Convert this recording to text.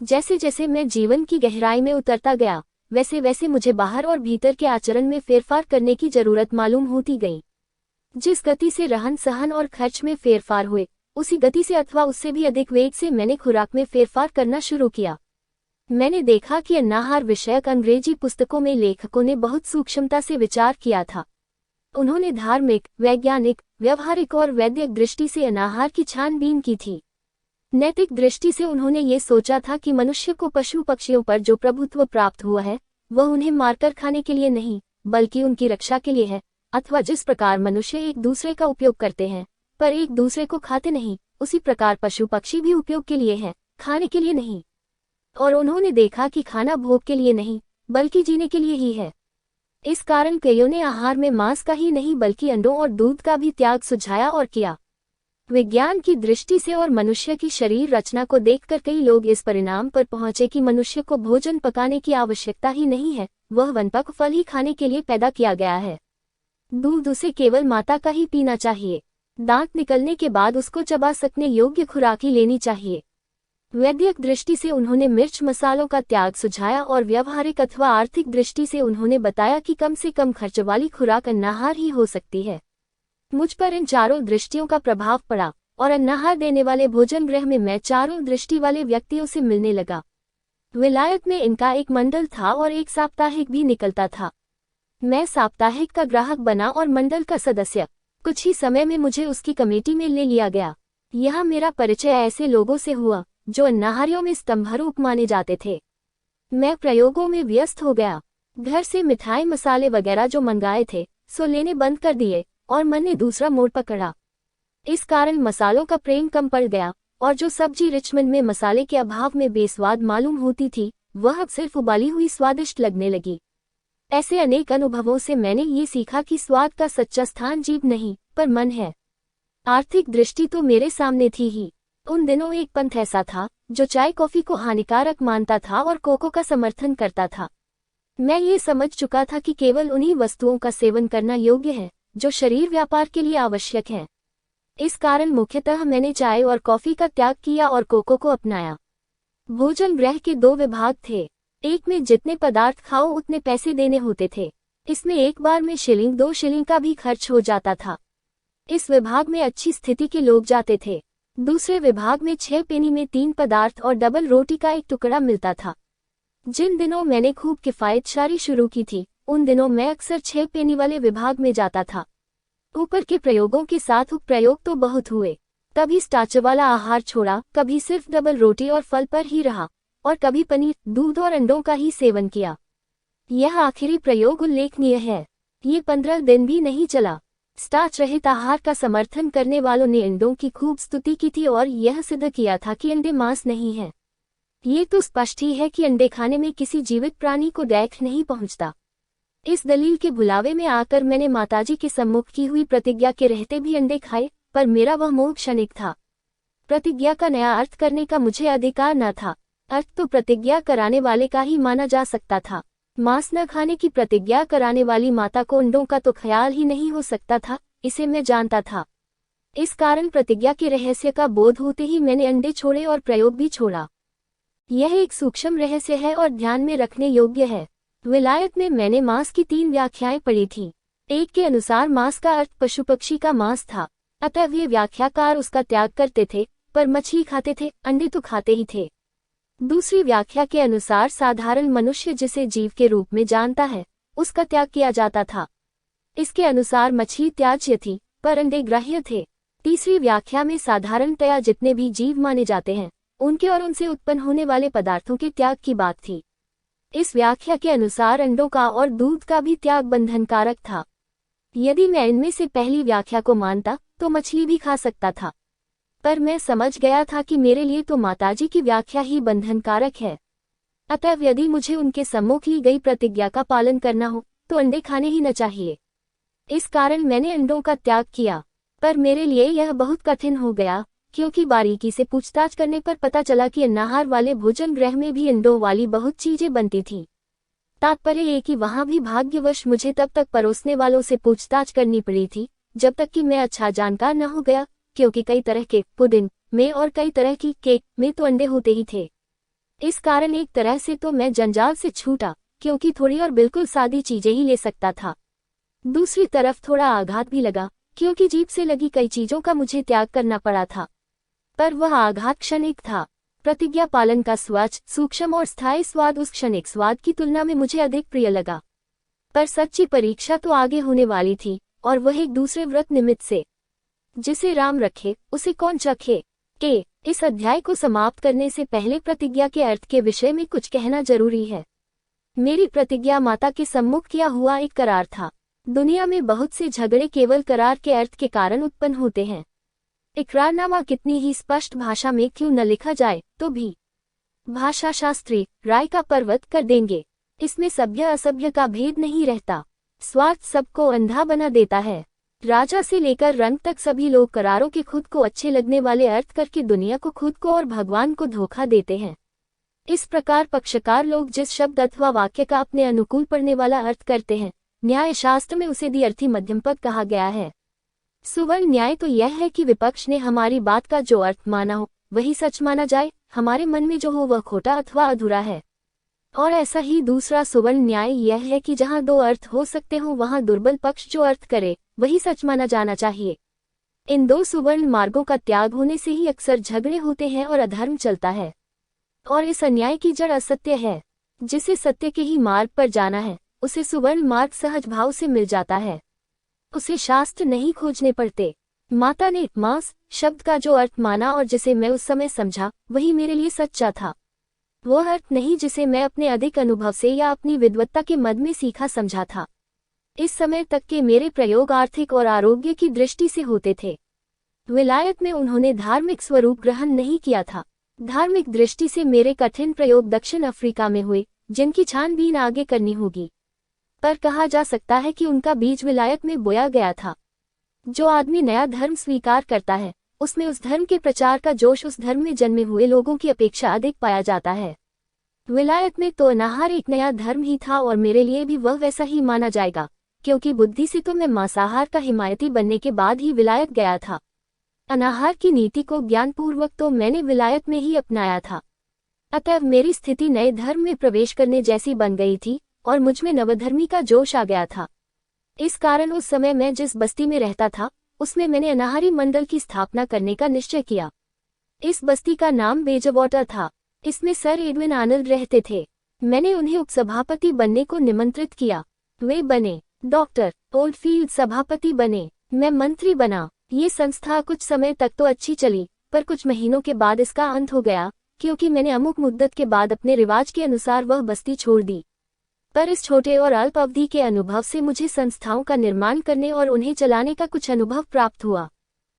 जैसे जैसे मैं जीवन की गहराई में उतरता गया, वैसे वैसे मुझे बाहर और भीतर के आचरण में फेरफार करने की जरूरत मालूम होती गई। जिस गति से रहन सहन और खर्च में फेरफार हुए, उसी गति से अथवा उससे भी अधिक वेग से मैंने खुराक में फेरफार करना शुरू किया। मैंने देखा कि अन्नाहार विषयक अंग्रेजी पुस्तकों में लेखकों ने बहुत सूक्ष्मता से विचार किया था। उन्होंने धार्मिक, वैज्ञानिक, व्यवहारिक और वैद्यक दृष्टि से अनाहार की छानबीन की थी। नैतिक दृष्टि से उन्होंने ये सोचा था कि मनुष्य को पशु पक्षियों पर जो प्रभुत्व प्राप्त हुआ है, वह उन्हें मारकर खाने के लिए नहीं, बल्कि उनकी रक्षा के लिए है। अथवा जिस प्रकार मनुष्य एक दूसरे का उपयोग करते हैं, पर एक दूसरे को खाते नहीं, उसी प्रकार पशु पक्षी भी उपयोग के लिए हैं, खाने के लिए नहीं। और उन्होंने देखा कि खाना भोग के लिए नहीं, बल्कि जीने के लिए ही है। इस कारण कईयों ने आहार में मांस का ही नहीं बल्कि अंडों और दूध का भी त्याग सुझाया और किया। विज्ञान की दृष्टि से और मनुष्य की शरीर रचना को देखकर कई लोग इस परिणाम पर पहुंचे कि मनुष्य को भोजन पकाने की आवश्यकता ही नहीं है, वह वनपक फल ही खाने के लिए पैदा किया गया है। दूध उसे केवल माता का ही पीना चाहिए। दांत निकलने के बाद उसको चबा सकने योग्य खुराक ही लेनी चाहिए। वैद्यक दृष्टि से उन्होंने मिर्च मसालों का त्याग सुझाया और व्यवहारिक अथवा आर्थिक दृष्टि से उन्होंने बताया कि कम से कम खर्च वाली खुराक अन्नाहार ही हो सकती है। मुझ पर इन चारों दृष्टियों का प्रभाव पड़ा और अन्नाहार देने वाले भोजन गृह में मैं चारों दृष्टि वाले व्यक्तियों से मिलने लगा। विलायत में इनका एक मंडल था और एक साप्ताहिक भी निकलता था। मैं साप्ताहिक का ग्राहक बना और मंडल का सदस्य। कुछ ही समय में मुझे उसकी कमेटी में ले लिया गया। यहाँ मेरा परिचय ऐसे लोगों से हुआ जो अन्नाहारियों में स्तंभरूप माने जाते थे। मैं प्रयोगों में व्यस्त हो गया। घर से मिठाई मसाले वगैरह जो मंगाए थे सो लेने बंद कर दिए और मन ने दूसरा मोड़ पकड़ा। इस कारण मसालों का प्रेम कम पड़ गया और जो सब्जी रिचमंड में मसाले के अभाव में बेस्वाद मालूम होती थी, वह अब सिर्फ उबाली हुई स्वादिष्ट लगने लगी। ऐसे अनेक अनुभवों से मैंने ये सीखा कि स्वाद का सच्चा स्थान जीभ नहीं पर मन है। आर्थिक दृष्टि तो मेरे सामने थी ही। उन दिनों एक पंथ ऐसा था जो चाय कॉफी को हानिकारक मानता था और कोको का समर्थन करता था। मैं ये समझ चुका था कि केवल उन्हीं वस्तुओं का सेवन करना योग्य है जो शरीर व्यापार के लिए आवश्यक है। इस कारण मुख्यतः मैंने चाय और कॉफी का त्याग किया और कोको को अपनाया। भोजन गृह के 2 विभाग थे। एक में जितने पदार्थ खाओ उतने पैसे देने होते थे। इसमें एक बार में शिलिंग 2 शिलिंग का भी खर्च हो जाता था। इस विभाग में अच्छी स्थिति के लोग जाते थे। दूसरे विभाग में 6 पेनी में 3 पदार्थ और डबल रोटी का एक टुकड़ा मिलता था। जिन दिनों मैंने खूब किफायतशारी शुरू की थी, उन दिनों मैं अक्सर 6 पेनी वाले विभाग में जाता था। ऊपर के प्रयोगों के साथ उपप्रयोग तो बहुत हुए। कभी स्टार्च वाला आहार छोड़ा, कभी सिर्फ डबल रोटी और फल पर ही रहा और कभी पनीर, दूध और अंडों का ही सेवन किया। यह आखिरी प्रयोग उल्लेखनीय है। ये 15 दिन भी नहीं चला। स्टार्च रहित आहार का समर्थन करने वालों ने अंडों की खूब स्तुति की थी और यह सिद्ध किया था कि अंडे मांस नहीं है। ये तो स्पष्ट ही है कि अंडे खाने में किसी जीवित प्राणी को डैख नहीं पहुंचता। इस दलील के भुलावे में आकर मैंने माताजी के सम्मुख की हुई प्रतिज्ञा के रहते भी अंडे खाए, पर मेरा वह मोह क्षणिक था। प्रतिज्ञा का नया अर्थ करने का मुझे अधिकार न था। अर्थ तो प्रतिज्ञा कराने वाले का ही माना जा सकता था। मांस न खाने की प्रतिज्ञा कराने वाली माता को अंडों का तो ख्याल ही नहीं हो सकता था, इसे मैं जानता था। इस कारण प्रतिज्ञा के रहस्य का बोध होते ही मैंने अंडे छोड़े और प्रयोग भी छोड़ा। यह एक सूक्ष्म रहस्य है और ध्यान में रखने योग्य है। विलायत में मैंने मांस की 3 व्याख्याएं पढ़ी थीं। एक के अनुसार मांस का अर्थ पशु पक्षी का मांस था, अतः वे व्याख्याकार उसका त्याग करते थे, पर मछली खाते थे, अंडे तो खाते ही थे। दूसरी व्याख्या के अनुसार साधारण मनुष्य जिसे जीव के रूप में जानता है, उसका त्याग किया जाता था। इसके अनुसार मछली त्याज्य थी, पर अंडे ग्राह्य थे। तीसरी व्याख्या में साधारणतया जितने भी जीव माने जाते हैं, उनके और उनसे उत्पन्न होने वाले पदार्थों के त्याग की बात थी। इस व्याख्या के अनुसार अंडों का और दूध का भी त्याग बंधनकारक था। यदि मैं इनमें से पहली व्याख्या को मानता तो मछली भी खा सकता था, पर मैं समझ गया था कि मेरे लिए तो माताजी की व्याख्या ही बंधनकारक है। अतः यदि मुझे उनके सम्मुख ली गई प्रतिज्ञा का पालन करना हो तो अंडे खाने ही न चाहिए। इस कारण मैंने अंडों का त्याग किया, पर मेरे लिए यह बहुत कठिन हो गया, क्योंकि बारीकी से पूछताछ करने पर पता चला कि अन्नाहार वाले भोजन गृह में भी अंडों वाली बहुत चीजें बनती थीं। तात्पर्य ये कि वहां भी भाग्यवश मुझे तब तक परोसने वालों से पूछताछ करनी पड़ी थी जब तक कि मैं अच्छा जानकार न हो गया, क्योंकि कई तरह के पुडिंग में और कई तरह की केक में तो अंडे होते ही थे। इस कारण एक तरह से तो मैं जंजाल से छूटा, क्योंकि थोड़ी और बिल्कुल सादी चीजें ही ले सकता था। दूसरी तरफ थोड़ा आघात भी लगा, क्योंकि जीभ से लगी कई चीजों का मुझे त्याग करना पड़ा था। पर वह आघात क्षणिक था। प्रतिज्ञा पालन का स्वच्छ, सूक्ष्म और स्थायी स्वाद उस क्षणिक स्वाद की तुलना में मुझे अधिक प्रिय लगा। पर सच्ची परीक्षा तो आगे होने वाली थी, और वह एक दूसरे व्रत निमित्त से। जिसे राम रखे उसे कौन चखे के इस अध्याय को समाप्त करने से पहले प्रतिज्ञा के अर्थ के विषय में कुछ कहना जरूरी है। मेरी प्रतिज्ञा माता के सम्मुख किया हुआ एक करार था। दुनिया में बहुत से झगड़े केवल करार के अर्थ के कारण उत्पन्न होते हैं। इकरारनामा कितनी ही स्पष्ट भाषा में क्यों न लिखा जाए तो भी भाषा शास्त्री राय का पर्वत कर देंगे। इसमें सभ्य असभ्य का भेद नहीं रहता। स्वार्थ सबको अंधा बना देता है। राजा से लेकर रंग तक सभी लोग करारों के खुद को अच्छे लगने वाले अर्थ करके दुनिया को, खुद को और भगवान को धोखा देते हैं। इस प्रकार पक्षकार लोग जिस शब्द अथवा वाक्य का अपने अनुकूल पड़ने वाला अर्थ करते हैं, न्याय शास्त्र में उसे द्व्यर्थी मध्यम पद कहा गया है। सुवर्ण न्याय तो यह है कि विपक्ष ने हमारी बात का जो अर्थ माना हो वही सच माना जाए, हमारे मन में जो हो वह खोटा अथवा अधूरा है। और ऐसा ही दूसरा सुवर्ण न्याय यह है कि जहां दो अर्थ हो सकते हो वहां दुर्बल पक्ष जो अर्थ करे वही सच माना जाना चाहिए। इन दो सुवर्ण मार्गों का त्याग होने से ही अक्सर झगड़े होते हैं और अधर्म चलता है। और इस अन्याय की जड़ असत्य है। जिसे सत्य के ही मार्ग पर जाना है उसे सुवर्ण मार्ग सहज भाव से मिल जाता है। उसे शास्त्र नहीं खोजने पड़ते। माता ने मांस शब्द का जो अर्थ माना और जिसे मैं उस समय समझा वही मेरे लिए सच्चा था। वह अर्थ नहीं जिसे मैं अपने अधिक अनुभव से या अपनी विद्वत्ता के मद में सीखा समझा था। इस समय तक के मेरे प्रयोग आर्थिक और आरोग्य की दृष्टि से होते थे। विलायत में उन्होंने धार्मिक स्वरूप ग्रहण नहीं किया था। धार्मिक दृष्टि से मेरे कठिन प्रयोग दक्षिण अफ्रीका में हुए, जिनकी छानबीन आगे करनी होगी। पर कहा जा सकता है कि उनका बीज विलायत में बोया गया था। जो आदमी नया धर्म स्वीकार करता है उसमें उस धर्म के प्रचार का जोश उस धर्म में जन्मे हुए लोगों की अपेक्षा अधिक पाया जाता है। विलायत में तो अनाहार एक नया धर्म ही था और मेरे लिए भी वह वैसा ही माना जाएगा, क्योंकि बुद्धि से तो मैं मांसाहार का हिमायती बनने के बाद ही विलायत गया था। अनाहार की नीति को ज्ञानपूर्वक तो मैंने विलायत में ही अपनाया था। अतः मेरी स्थिति नए धर्म में प्रवेश करने जैसी बन गई थी और मुझमें नवधर्मी का जोश आ गया था। इस कारण उस समय मैं जिस बस्ती में रहता था उसमें मैंने अनाहारी मंडल की स्थापना करने का निश्चय किया। इस बस्ती का नाम बेजवाटर था। इसमें सर एडविन आर्नल्ड रहते थे। मैंने उन्हें उपसभापति बनने को निमंत्रित किया। वे बने। डॉक्टर ओल्डफील्ड सभापति बने। मैं मंत्री बना। ये संस्था कुछ समय तक तो अच्छी चली, पर कुछ महीनों के बाद इसका अंत हो गया, क्योंकि मैंने अमुक मुद्दत के बाद अपने रिवाज के अनुसार वह बस्ती छोड़ दी। पर इस छोटे और अल्प अवधि के अनुभव से मुझे संस्थाओं का निर्माण करने और उन्हें चलाने का कुछ अनुभव प्राप्त हुआ।